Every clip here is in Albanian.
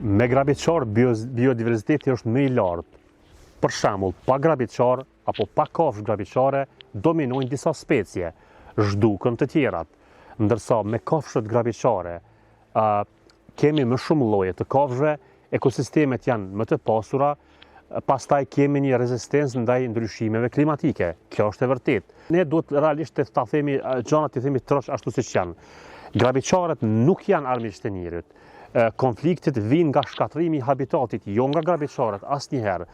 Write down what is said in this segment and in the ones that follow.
Me grabiçar biodiverziteti është më i lartë. Për shembull, pa grabiçar apo pa kafshë grabiçare dominojnë disa specie, zhdukën të tjerat, ndërsa me kafshët grabiçare kemi më shumë lloje të kafshëve, ekosistemet janë më të pasura, pastaj kemi një rezistencë ndaj ndryshimeve klimatike. Kjo është e vërtetë. Ne duhet realisht të ta themi gjanat i themi trosh ashtu siç janë. Grabiçarët nuk janë armiqtë e njerit. Konfliktet vijnë nga shkatrimi i habitatit, jo nga grabiçarët asnjëherë.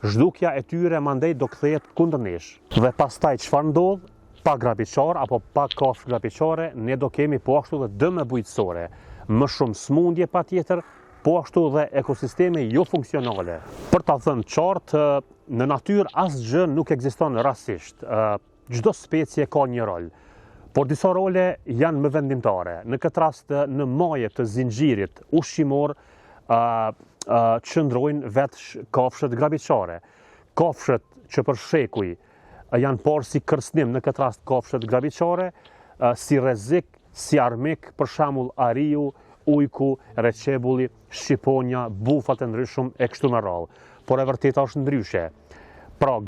Zhdukja e tyre mandej do kthehet kundër nesh. Dhe pastaj çfarë ndodh? Pa grabiçar apo pa kafshë grabiçare, ne do kemi po ashtu dhe dëme bujqësore, më shumë smundje patjetër, po ashtu dhe ekosisteme jo funksionale. Për ta thënë qartë, në natyrë asgjë nuk ekziston rastësisht. Çdo specie ka një rol, por disa role janë më vendimtare. Në këtë rast, në maje të zinxhirit ushqimor qëndrojnë vetë kafshët grabiçare. Kafshët që për shekuj janë parë si kërcënim, në këtë rast kafshët grabiçare, si rrezik, si armik, për shembull ariu, ujku, reçebulli, shqiponja, bufat e ndryshëm e kështu me radhë. Por e vërteta është ndryshe. Pra,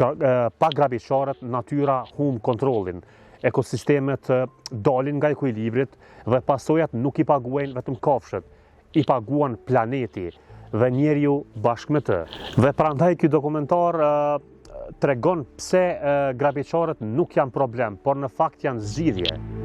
pa grabiçarët, natyra humb kontrollin, ekosistemet dalin nga ekuilibrit dhe pasojat nuk i paguajnë vetëm kafshët, i paguan planeti dhe njeriu bashkë me të. Dhe prandaj ky dokumentar tregon pse grabiçarët nuk janë problem, por në fakt janë zgjidhje.